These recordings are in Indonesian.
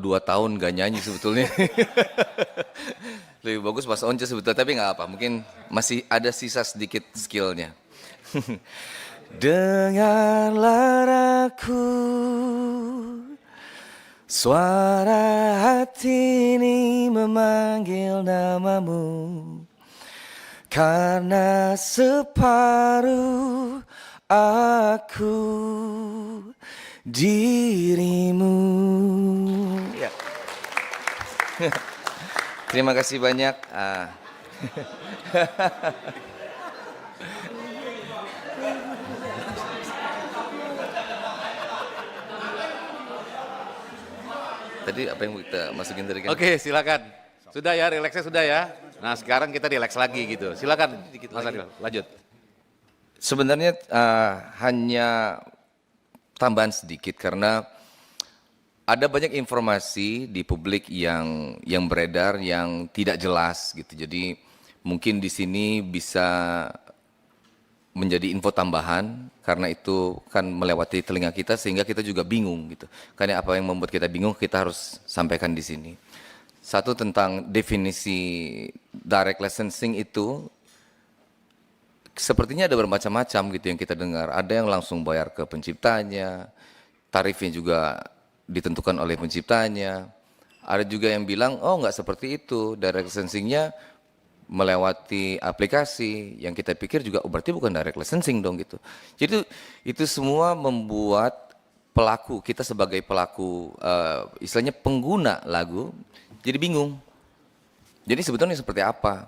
2 tahun gak nyanyi sebetulnya. Lebih bagus Mas Once sebetulnya, tapi nggak apa, mungkin masih ada sisa sedikit skillnya. Dengarlah aku, suara hati ini memanggil namamu, karena separuh aku dirimu. Ya. Terima kasih banyak. Tadi apa yang kita masukin tadi kan? Oke, silakan. Sudah ya, rileksnya sudah ya. Nah, sekarang kita rileks lagi gitu. Silakan, Mas Adil, lanjut. Sebenarnya hanya tambahan sedikit karena ada banyak informasi di publik yang beredar yang tidak jelas gitu. Jadi mungkin di sini bisa menjadi info tambahan karena itu kan melewati telinga kita sehingga kita juga bingung gitu. Karena apa yang membuat kita bingung kita harus sampaikan di sini. Satu tentang definisi direct licensing itu sepertinya ada bermacam-macam gitu yang kita dengar. Ada yang langsung bayar ke penciptanya, tarifnya juga ditentukan oleh penciptanya. Ada juga yang bilang, oh nggak seperti itu, direct licensingnya melewati aplikasi yang kita pikir juga oh, berarti bukan direct licensing dong gitu. Jadi itu semua membuat pelaku, kita sebagai pelaku istilahnya pengguna lagu jadi bingung. Jadi sebetulnya seperti apa?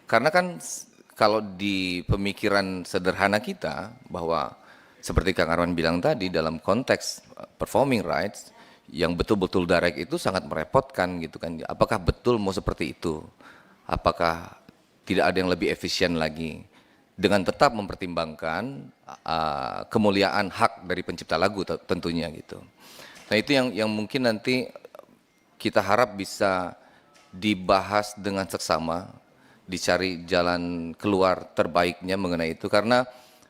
Karena kan kalau di pemikiran sederhana kita bahwa seperti Kang Arman bilang tadi dalam konteks performing rights yang betul-betul direct itu sangat merepotkan gitu kan. Apakah betul mau seperti itu? Apakah tidak ada yang lebih efisien lagi dengan tetap mempertimbangkan kemuliaan hak dari pencipta lagu tentunya gitu. Nah itu yang mungkin nanti kita harap bisa dibahas dengan seksama, dicari jalan keluar terbaiknya mengenai itu karena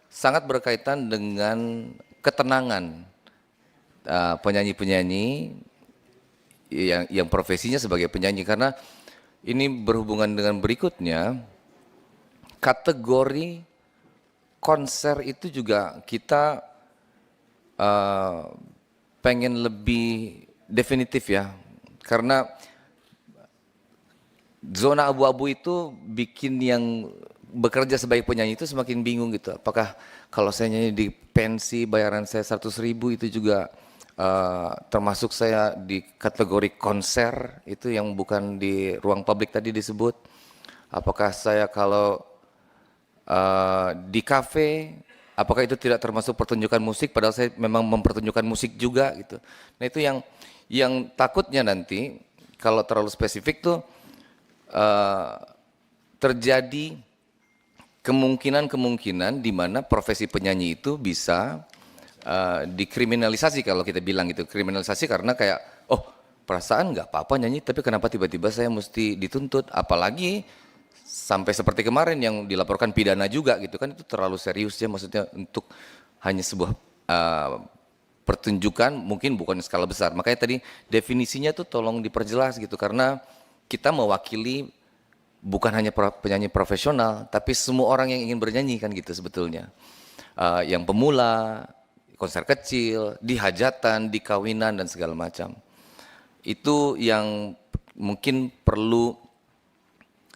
sangat berkaitan dengan ketenangan penyanyi-penyanyi yang profesinya sebagai penyanyi karena ini berhubungan dengan berikutnya, kategori konser itu juga kita pengen lebih definitif ya, karena zona abu-abu itu bikin yang bekerja sebagai penyanyi itu semakin bingung gitu. Apakah kalau saya nyanyi di pensi bayaran saya 100.000 itu juga termasuk saya di kategori konser itu yang bukan di ruang publik tadi disebut. Apakah saya kalau di kafe, apakah itu tidak termasuk pertunjukan musik padahal saya memang mempertunjukkan musik juga gitu. Nah itu yang takutnya nanti kalau terlalu spesifik tuh terjadi kemungkinan-kemungkinan di mana profesi penyanyi itu bisa dikriminalisasi kalau kita bilang gitu, kriminalisasi karena kayak oh perasaan nggak apa-apa nyanyi tapi kenapa tiba-tiba saya mesti dituntut, apalagi sampai seperti kemarin yang dilaporkan pidana juga gitu kan, itu terlalu serius ya maksudnya untuk hanya sebuah pertunjukan mungkin bukan skala besar, makanya tadi definisinya tuh tolong diperjelas gitu karena kita mewakili bukan hanya penyanyi profesional tapi semua orang yang ingin bernyanyi kan gitu sebetulnya, yang pemula, konser kecil, di hajatan, di kawinan dan segala macam. Itu yang mungkin perlu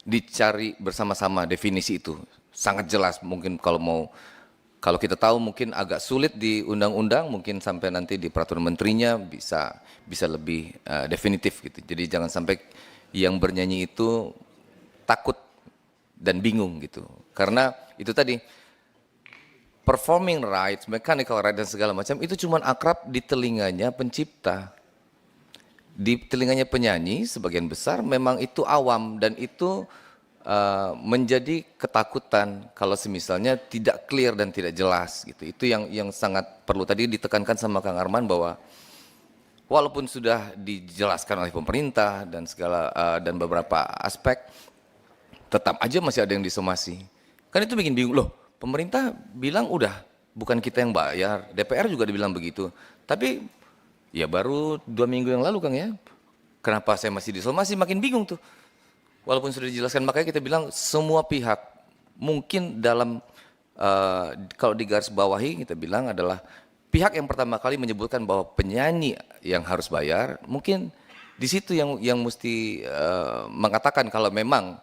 dicari bersama-sama definisi itu. Sangat jelas mungkin kalau kita tahu mungkin agak sulit di undang-undang, mungkin sampai nanti di peraturan menterinya bisa lebih definitif gitu. Jadi jangan sampai yang bernyanyi itu takut dan bingung gitu. Karena itu tadi performing rights, mechanical rights dan segala macam itu cuma akrab di telinganya pencipta. Di telinganya penyanyi sebagian besar memang itu awam dan itu menjadi ketakutan kalau semisalnya tidak clear dan tidak jelas gitu. Itu yang sangat perlu tadi ditekankan sama Kang Arman bahwa walaupun sudah dijelaskan oleh pemerintah dan dan beberapa aspek tetap aja masih ada yang disomasi. Kan itu bikin bingung loh. Pemerintah bilang udah bukan kita yang bayar, DPR juga dibilang begitu. Tapi Ya baru 2 minggu yang lalu Kang ya. Kenapa saya masih disomasi? Makin bingung tuh. Walaupun sudah dijelaskan, makanya kita bilang semua pihak mungkin dalam kalau digaris bawahi kita bilang adalah pihak yang pertama kali menyebutkan bahwa penyanyi yang harus bayar, mungkin di situ yang mesti mengatakan kalau memang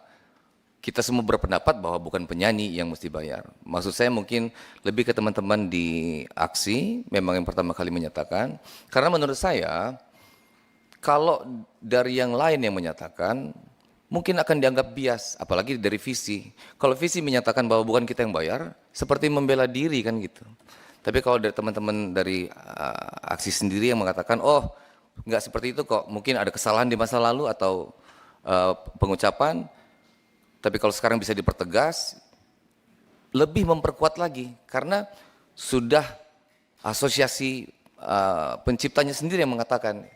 kita semua berpendapat bahwa bukan penyanyi yang mesti bayar. Maksud saya mungkin lebih ke teman-teman di aksi, memang yang pertama kali menyatakan, karena menurut saya kalau dari yang lain yang menyatakan, mungkin akan dianggap bias, apalagi dari visi. Kalau visi menyatakan bahwa bukan kita yang bayar, seperti membela diri kan gitu. Tapi kalau dari teman-teman dari aksi sendiri yang mengatakan, oh nggak seperti itu kok, mungkin ada kesalahan di masa lalu atau pengucapan, tapi kalau sekarang bisa dipertegas, lebih memperkuat lagi, karena sudah asosiasi penciptanya sendiri yang mengatakan.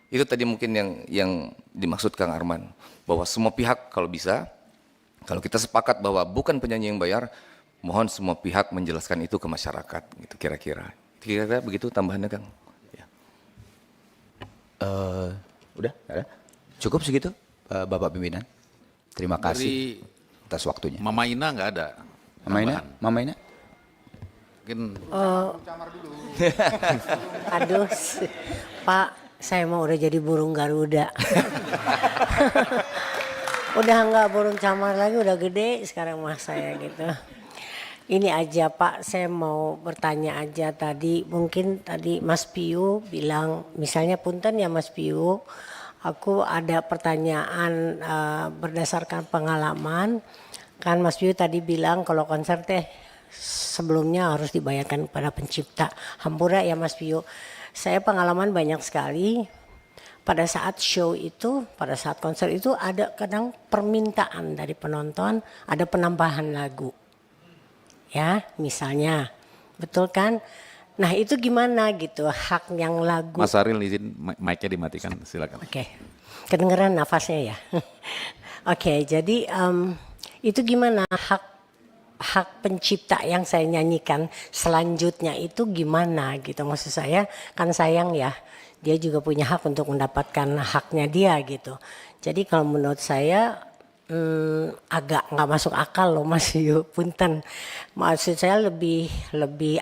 Itu tadi mungkin yang dimaksud Kang Arman, bahwa semua pihak kalau bisa, kalau kita sepakat bahwa bukan penyanyi yang bayar, mohon semua pihak menjelaskan itu ke masyarakat, gitu kira-kira. Kira-kira begitu tambahannya Kang. Ya. Udah, ada? Cukup segitu, Bapak Pimpinan. Terima kasih atas waktunya. Mama Ina nggak ada. Mama Ina, tambahan. Mama Ina. Mungkin Aduh, Pak, saya mau udah jadi burung Garuda. Udah nggak burung camar lagi, udah gede sekarang mas saya gitu. Ini aja Pak, saya mau bertanya aja tadi, mungkin tadi Mas Piu bilang, misalnya punten ya Mas Piu, aku ada pertanyaan berdasarkan pengalaman. Kan Mas Piu tadi bilang kalau konser teh sebelumnya harus dibayarkan kepada pencipta. Hampura ya Mas Piu. Saya pengalaman banyak sekali. Pada saat show itu, pada saat konser itu ada kadang permintaan dari penonton, ada penambahan lagu. Ya, misalnya. Betul kan? Nah, itu gimana gitu hak yang lagu. Mas Aril izin mic-nya dimatikan, silakan. Oke. Kedengeran nafasnya ya. Oke, jadi itu gimana hak pencipta yang saya nyanyikan selanjutnya itu gimana gitu, maksud saya kan sayang ya, dia juga punya hak untuk mendapatkan haknya dia gitu. Jadi kalau menurut saya agak nggak masuk akal loh Mas Yu, punten. Maksud saya lebih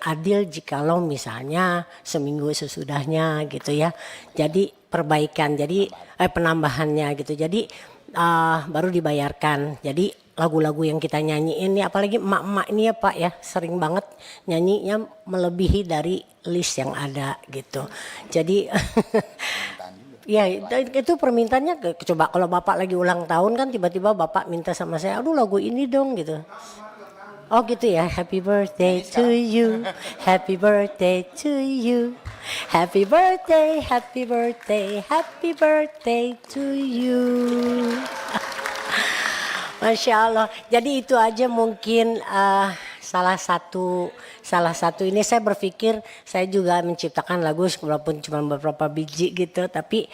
adil jikalau misalnya seminggu sesudahnya gitu ya. Jadi perbaikan, jadi penambahannya gitu. Jadi baru dibayarkan. Jadi lagu-lagu yang kita nyanyiin ini, apalagi emak-emak ini ya Pak ya, sering banget nyanyinya melebihi dari list yang ada gitu. Jadi ya itu permintaannya, coba kalau Bapak lagi ulang tahun kan tiba-tiba Bapak minta sama saya, aduh lagu ini dong gitu. Oh gitu ya, happy birthday to you, happy birthday to you, happy birthday, happy birthday, happy birthday to you. Masya Allah. Jadi itu aja mungkin salah satu ini saya berpikir saya juga menciptakan lagu walaupun cuma beberapa biji gitu, tapi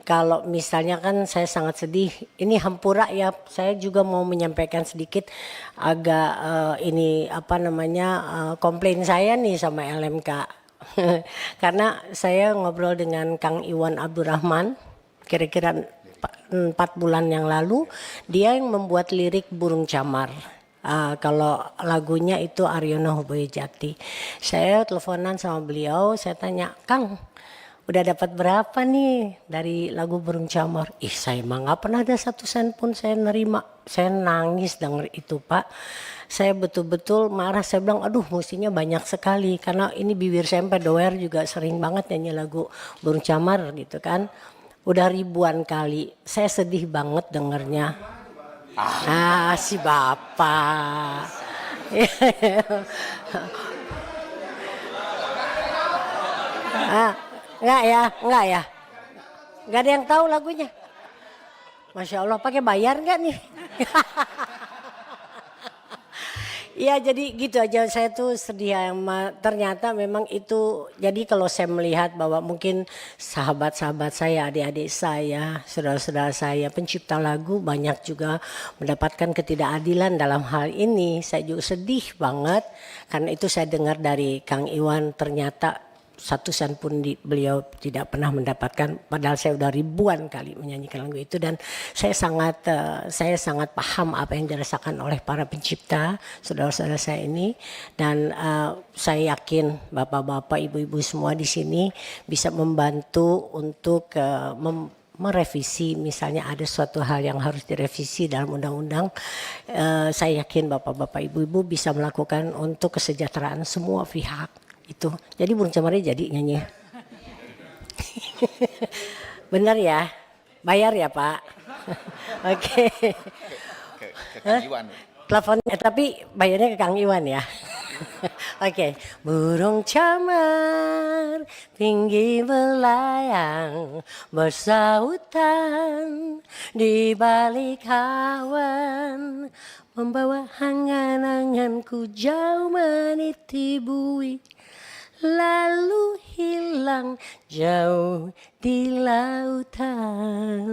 kalau misalnya kan saya sangat sedih, ini Hampura ya, saya juga mau menyampaikan sedikit agak ini apa namanya komplain saya nih sama LMK. Karena saya ngobrol dengan Kang Iwan Abdurrahman kira-kira 4 bulan yang lalu, dia yang membuat lirik Burung Camar. Kalau lagunya itu Aryono Boyojati. Saya teleponan sama beliau, saya tanya, Kang, udah dapat berapa nih dari lagu Burung Camar? Ih, saya mah nggak pernah ada 1 sen pun saya nerima. Saya nangis denger itu Pak. Saya betul-betul marah, saya bilang aduh mestinya banyak sekali. Karena ini bibir saya sampai doer juga sering banget nyanyi lagu Burung Camar gitu kan. Udah ribuan kali, saya sedih banget dengernya. Si Bapak. Enggak ya. Enggak ada yang tahu lagunya. Masya Allah, pakai bayar enggak nih? Ya jadi gitu aja, saya tuh sedih ya, ternyata memang itu. Jadi kalau saya melihat bahwa mungkin sahabat-sahabat saya, adik-adik saya, saudara-saudara saya, pencipta lagu banyak juga mendapatkan ketidakadilan dalam hal ini. Saya juga sedih banget karena itu saya dengar dari Kang Iwan, ternyata satu sen pun beliau tidak pernah mendapatkan, padahal saya udah ribuan kali menyanyikan lagu itu. Dan saya sangat paham apa yang dirasakan oleh para pencipta saudara-saudara saya ini. Dan saya yakin bapak-bapak, ibu-ibu semua di sini bisa membantu untuk merevisi, misalnya ada suatu hal yang harus direvisi dalam undang-undang. Saya yakin bapak-bapak, ibu-ibu bisa melakukan untuk kesejahteraan semua pihak. Itu jadi Burung Cemara jadi nyanyi. Benar ya, bayar ya Pak. Oke. Teleponnya tapi bayarnya ke Kang Iwan ya. Oke. Burung camar tinggi melayang bersautan di balik awan, membawa angan-anganku jauh meniti bui, lalu hilang jauh di lautan.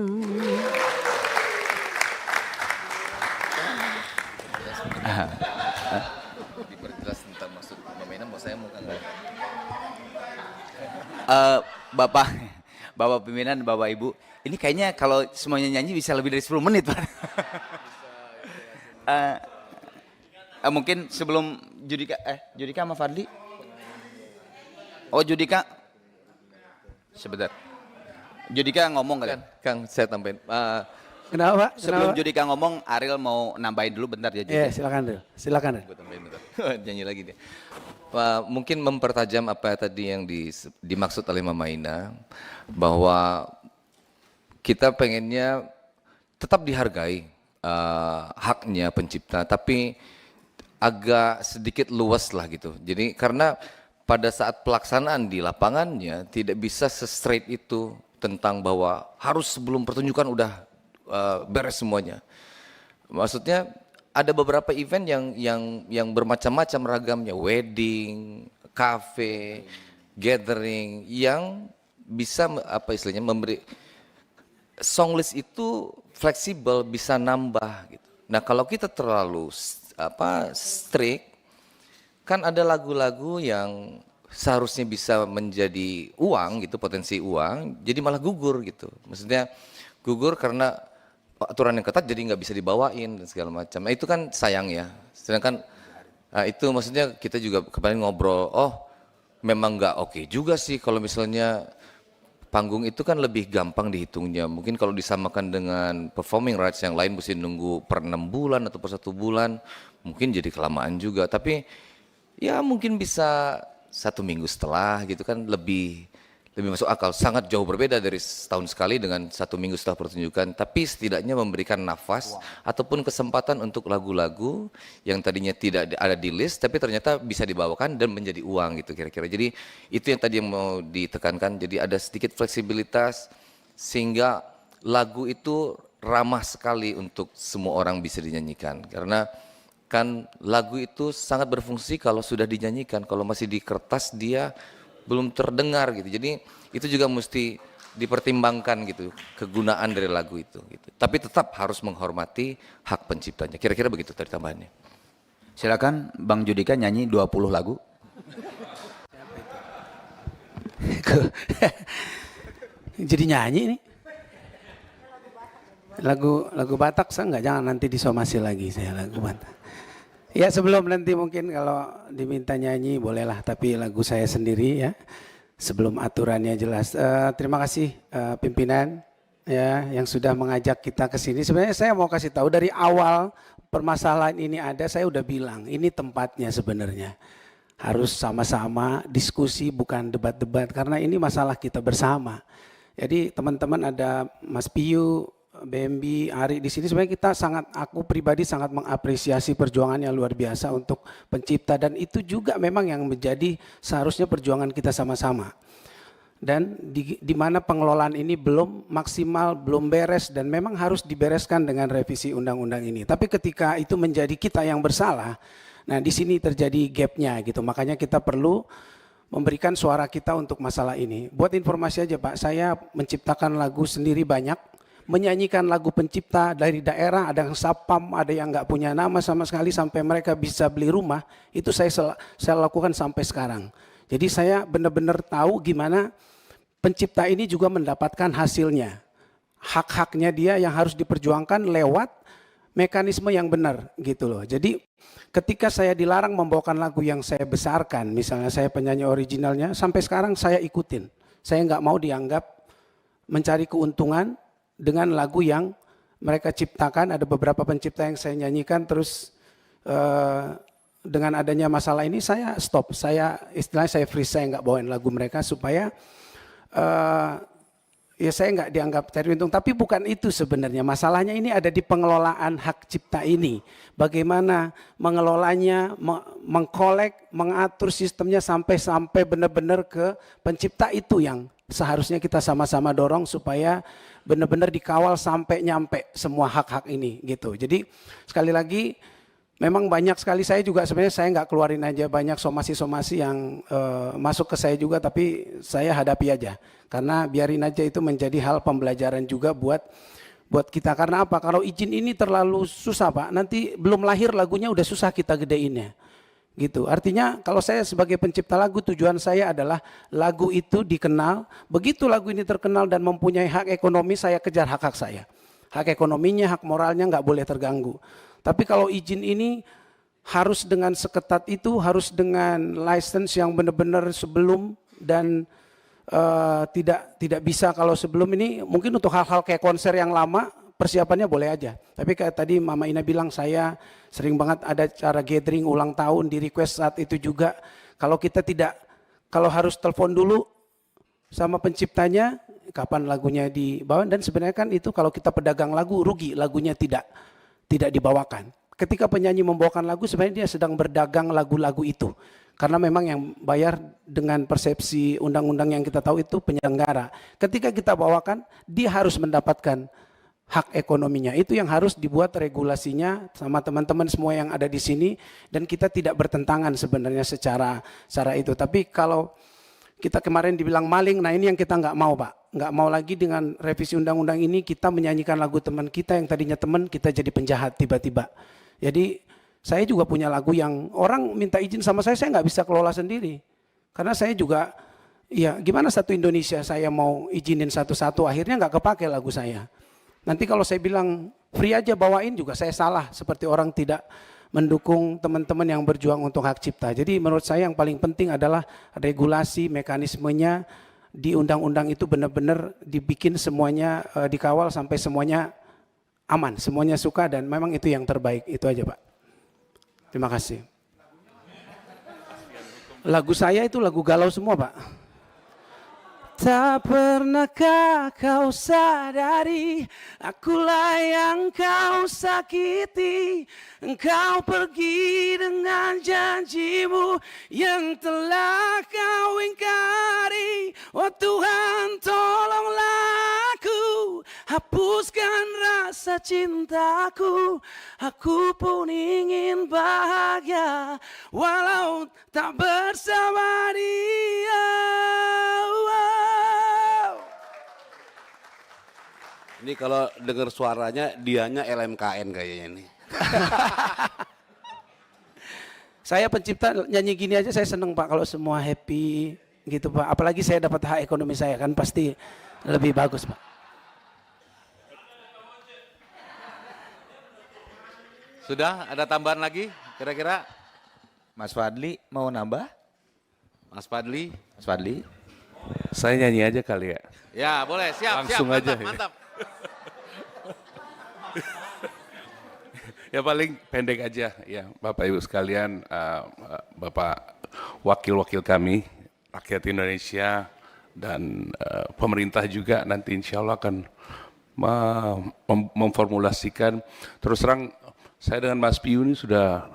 Diperjelas tentang maksud pemainan, mau saya mau enggak? Bapak pimpinan, Bapak Ibu, ini kayaknya kalau semuanya nyanyi bisa lebih dari 10 menit, Pak. Mungkin sebelum Judika sama Fadli. Oh, Judika. Sebentar. Judika ngomong kali. Kang, saya tambahin. Kenapa Pak? Sebelum Kenapa? Judika ngomong, Ariel mau nambahin dulu bentar ya. Iya, silakan Ril. Silakan Ril. Gue tambahin bentar. Nyanyi lagi dia. Mungkin mempertajam apa tadi yang dimaksud oleh Mama Ina, bahwa kita pengennya tetap dihargai haknya pencipta, tapi agak sedikit luas lah gitu. Jadi karena pada saat pelaksanaan di lapangannya tidak bisa se-straight itu tentang bahwa harus sebelum pertunjukan udah beres semuanya. Maksudnya ada beberapa event yang bermacam-macam ragamnya, wedding, cafe, gathering, yang bisa apa istilahnya memberi song list itu fleksibel, bisa nambah gitu. Nah, kalau kita terlalu strict, kan ada lagu-lagu yang seharusnya bisa menjadi uang gitu, potensi uang, jadi malah gugur gitu. Maksudnya gugur karena aturan yang ketat jadi nggak bisa dibawain dan segala macam. Nah, itu kan sayang ya. Sedangkan itu maksudnya kita juga kemarin ngobrol, oh memang nggak oke juga sih kalau misalnya panggung itu kan lebih gampang dihitungnya. Mungkin kalau disamakan dengan performing rights yang lain mesti nunggu per 6 bulan atau per 1 bulan, mungkin jadi kelamaan juga. Tapi ya mungkin bisa 1 minggu setelah gitu kan lebih masuk akal. Sangat jauh berbeda dari setahun sekali dengan 1 minggu setelah pertunjukan. Tapi setidaknya memberikan nafas ataupun kesempatan untuk lagu-lagu yang tadinya tidak ada di list tapi ternyata bisa dibawakan dan menjadi uang gitu kira-kira. Jadi itu yang tadi yang mau ditekankan. Jadi ada sedikit fleksibilitas sehingga lagu itu ramah sekali untuk semua orang bisa dinyanyikan. Karena kan lagu itu sangat berfungsi kalau sudah dinyanyikan, kalau masih di kertas dia belum terdengar gitu. Jadi itu juga mesti dipertimbangkan gitu kegunaan dari lagu itu gitu. Tapi tetap harus menghormati hak penciptanya. Kira-kira begitu tadi tambahannya. Silakan Bang Judika nyanyi 20 lagu. Jadi nyanyi ini. Lagu Batak saya enggak, jangan nanti disomasi lagi saya lagu Batak. Ya sebelum nanti mungkin kalau diminta nyanyi bolehlah, tapi lagu saya sendiri ya. Sebelum aturannya jelas. Terima kasih pimpinan ya yang sudah mengajak kita ke sini. Sebenarnya saya mau kasih tahu dari awal permasalahan ini ada, saya udah bilang ini tempatnya sebenarnya. Harus sama-sama diskusi bukan debat-debat karena ini masalah kita bersama. Jadi teman-teman ada Mas Piyu, BMB, Ari di sini sebenarnya kita aku pribadi sangat mengapresiasi perjuangan yang luar biasa untuk pencipta dan itu juga memang yang menjadi seharusnya perjuangan kita sama-sama. Dan di mana pengelolaan ini belum maksimal, belum beres dan memang harus dibereskan dengan revisi undang-undang ini. Tapi ketika itu menjadi kita yang bersalah, nah di sini terjadi gapnya gitu. Makanya kita perlu memberikan suara kita untuk masalah ini. Buat informasi aja Pak, saya menciptakan lagu sendiri banyak. Menyanyikan lagu pencipta dari daerah, ada yang sapam, ada yang nggak punya nama sama sekali sampai mereka bisa beli rumah, itu saya lakukan sampai sekarang. Jadi saya benar-benar tahu gimana pencipta ini juga mendapatkan hasilnya. Hak-haknya dia yang harus diperjuangkan lewat mekanisme yang benar gitu loh. Jadi ketika saya dilarang membawakan lagu yang saya besarkan, misalnya saya penyanyi originalnya, sampai sekarang saya ikutin. Saya nggak mau dianggap mencari keuntungan dengan lagu yang mereka ciptakan. Ada beberapa pencipta yang saya nyanyikan, terus dengan adanya masalah ini saya stop. Istilahnya saya freeze, saya nggak bawain lagu mereka supaya ya saya nggak dianggap cari untung. Tapi bukan itu sebenarnya. Masalahnya ini ada di pengelolaan hak cipta ini. Bagaimana mengelolanya, mengkolek, mengatur sistemnya sampai benar-benar ke pencipta, itu yang seharusnya kita sama-sama dorong supaya benar-benar dikawal sampai nyampe semua hak-hak ini gitu. Jadi sekali lagi memang banyak sekali, saya juga sebenarnya saya nggak keluarin aja, banyak somasi-somasi yang masuk ke saya juga, tapi saya hadapi aja. Karena biarin aja itu menjadi hal pembelajaran juga buat kita. Karena apa? Kalau izin ini terlalu susah Pak, nanti belum lahir lagunya udah susah kita gedeinnya. Gitu. Artinya kalau saya sebagai pencipta lagu, tujuan saya adalah lagu itu dikenal. Begitu lagu ini terkenal dan mempunyai hak ekonomi, saya kejar hak-hak saya. Hak ekonominya, hak moralnya nggak boleh terganggu. Tapi kalau izin ini harus dengan seketat itu, harus dengan license yang benar-benar sebelum, dan tidak bisa kalau sebelum ini. Mungkin untuk hal-hal kayak konser yang lama persiapannya boleh aja. Tapi kayak tadi Mama Ina bilang, saya sering banget ada cara gathering ulang tahun, di request saat itu juga. Kalau kita kalau harus telepon dulu sama penciptanya, kapan lagunya dibawa, dan sebenarnya kan itu kalau kita pedagang lagu rugi, lagunya tidak dibawakan. Ketika penyanyi membawakan lagu, sebenarnya dia sedang berdagang lagu-lagu itu. Karena memang yang bayar dengan persepsi undang-undang yang kita tahu itu penyelenggara. Ketika kita bawakan, dia harus mendapatkan hak ekonominya. Itu yang harus dibuat regulasinya sama teman-teman semua yang ada di sini, dan kita tidak bertentangan sebenarnya secara itu. Tapi kalau kita kemarin dibilang maling, nah ini yang kita nggak mau Pak. Nggak mau lagi dengan revisi undang-undang ini kita menyanyikan lagu teman kita yang tadinya teman, kita jadi penjahat tiba-tiba. Jadi saya juga punya lagu yang orang minta izin sama saya nggak bisa kelola sendiri. Karena saya juga, ya gimana satu Indonesia saya mau izinin satu-satu, akhirnya nggak kepake lagu saya. Nanti kalau saya bilang free aja bawain juga saya salah, seperti orang tidak mendukung teman-teman yang berjuang untuk hak cipta. Jadi menurut saya yang paling penting adalah regulasi, mekanismenya di undang-undang itu benar-benar dibikin semuanya dikawal sampai semuanya aman, semuanya suka, dan memang itu yang terbaik. Itu aja Pak. Terima kasih. Lagu saya itu lagu galau semua Pak. Tak pernahkah kau sadari, akulah yang kau sakiti. Engkau pergi dengan janjimu yang telah kau ingkari. Oh Tuhan, tolonglah aku, hapuskan rasa cintaku. Aku pun ingin bahagia walau tak bersama dia. Ini kalau dengar suaranya dianya LMKN kayaknya ini. Saya pencipta nyanyi gini aja saya seneng Pak, kalau semua happy gitu Pak. Apalagi saya dapat hak ekonomi saya, kan pasti lebih bagus Pak. Sudah ada tambahan lagi kira-kira? Mas Fadli mau nambah? Mas Fadli? Mas Fadli? Saya nyanyi aja kali ya. Ya boleh, siap, Langsung siap, aja mantap, ya. mantap. Ya paling pendek aja ya Bapak Ibu sekalian, Bapak wakil-wakil kami, rakyat Indonesia dan pemerintah juga nanti insya Allah akan memformulasikan. Terus terang saya dengan Mas Piu ini sudah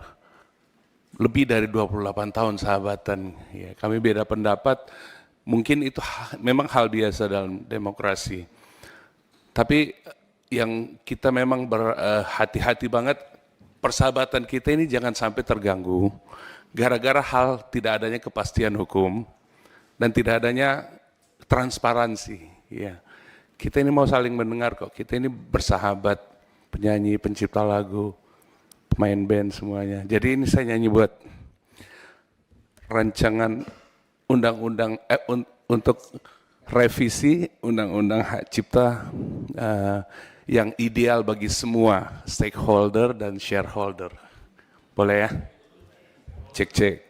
lebih dari 28 tahun sahabatan. Ya, kami beda pendapat, mungkin itu memang hal biasa dalam demokrasi. Tapi yang kita memang berhati-hati banget, persahabatan kita ini jangan sampai terganggu gara-gara hal tidak adanya kepastian hukum dan tidak adanya transparansi. Ya, kita ini mau saling mendengar kok. Kita ini bersahabat, penyanyi, pencipta lagu, pemain band semuanya. Jadi ini saya nyanyi buat rancangan untuk revisi undang-undang hak cipta yang ideal bagi semua stakeholder dan shareholder. Boleh ya? Cek.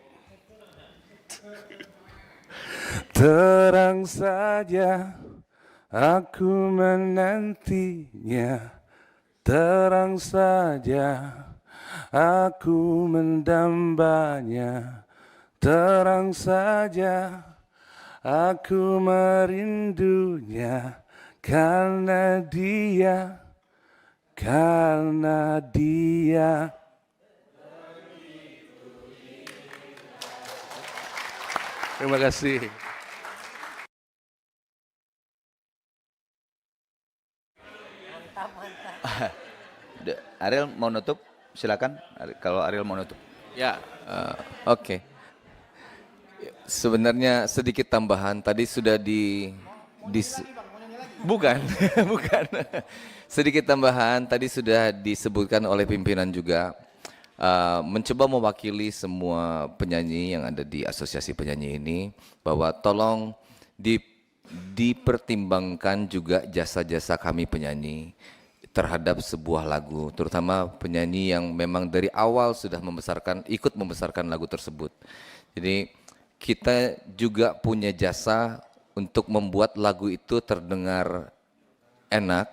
Terang saja aku menantinya, terang saja aku mendambanya, terang saja aku merindunya, karena dia. Terima kasih. Ariel mau nutup? Silakan. Kalau Ariel mau nutup. Ya, Oke. Sebenarnya sedikit tambahan tadi sudah bukan, bukan. Sedikit tambahan tadi sudah disebutkan oleh pimpinan juga, mencoba mewakili semua penyanyi yang ada di asosiasi penyanyi ini, bahwa tolong dipertimbangkan juga jasa-jasa kami penyanyi terhadap sebuah lagu, terutama penyanyi yang memang dari awal sudah ikut membesarkan lagu tersebut. Jadi kita juga punya jasa untuk membuat lagu itu terdengar enak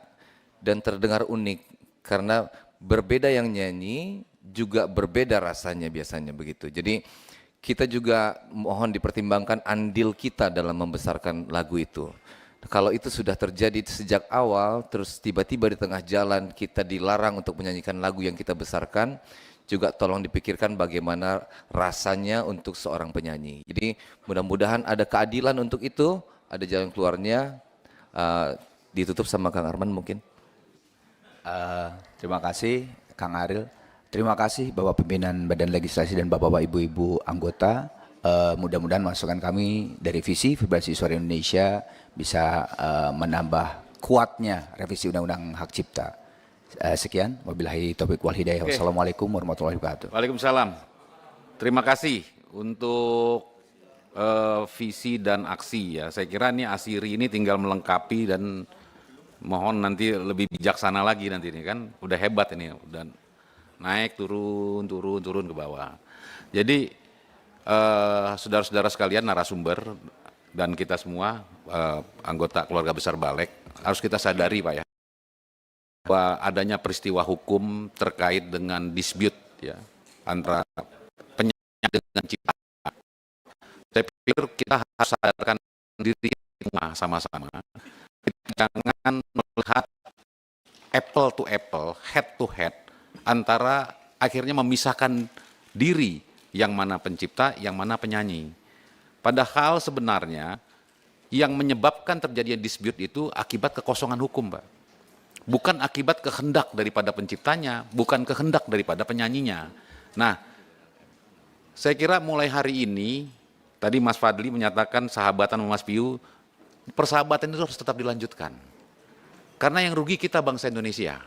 dan terdengar unik, karena berbeda yang nyanyi juga berbeda rasanya biasanya begitu. Jadi kita juga mohon dipertimbangkan andil kita dalam membesarkan lagu itu. Kalau itu sudah terjadi sejak awal, terus tiba-tiba di tengah jalan kita dilarang untuk menyanyikan lagu yang kita besarkan, juga tolong dipikirkan bagaimana rasanya untuk seorang penyanyi. Jadi mudah-mudahan ada keadilan untuk itu, ada jalan keluarnya. Ditutup sama Kang Arman mungkin. Terima kasih Kang Ariel. Terima kasih Bapak Pimpinan Badan Legislasi dan Bapak-Bapak Ibu-Ibu anggota. Mudah-mudahan masukan kami dari visi Vibrasi Suara Indonesia bisa menambah kuatnya revisi Undang-Undang Hak Cipta. Sekian, wabillahi taufiq wal hidayah. Wassalamualaikum warahmatullahi wabarakatuh. Waalaikumsalam. Terima kasih untuk visi dan aksi ya. Saya kira ini Asiri ini tinggal melengkapi dan mohon nanti lebih bijaksana lagi nanti ini kan. Udah hebat ini, udah naik turun ke bawah. Jadi saudara-saudara sekalian narasumber dan kita semua anggota keluarga besar Balek harus kita sadari Pak ya, bahwa adanya peristiwa hukum terkait dengan dispute ya antara penyanyi dengan cipta. Saya pikir kita harus sadarkan diri kita sama-sama. Jangan melihat apple to apple, head to head, antara akhirnya memisahkan diri yang mana pencipta, yang mana penyanyi. Padahal sebenarnya yang menyebabkan terjadinya dispute itu akibat kekosongan hukum, Pak. Bukan akibat kehendak daripada penciptanya, bukan kehendak daripada penyanyinya. Nah, saya kira mulai hari ini, tadi Mas Fadli menyatakan sahabatan sama Mas Piu, persahabatan itu harus tetap dilanjutkan. Karena yang rugi kita bangsa Indonesia.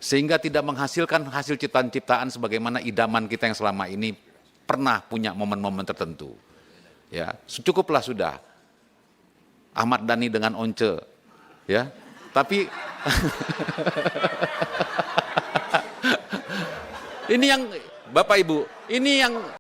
Sehingga tidak menghasilkan hasil ciptaan-ciptaan sebagaimana idaman kita yang selama ini pernah punya momen-momen tertentu. Ya, cukuplah sudah. Ahmad Dhani dengan Once, ya. Tapi ini yang Bapak Ibu, ini yang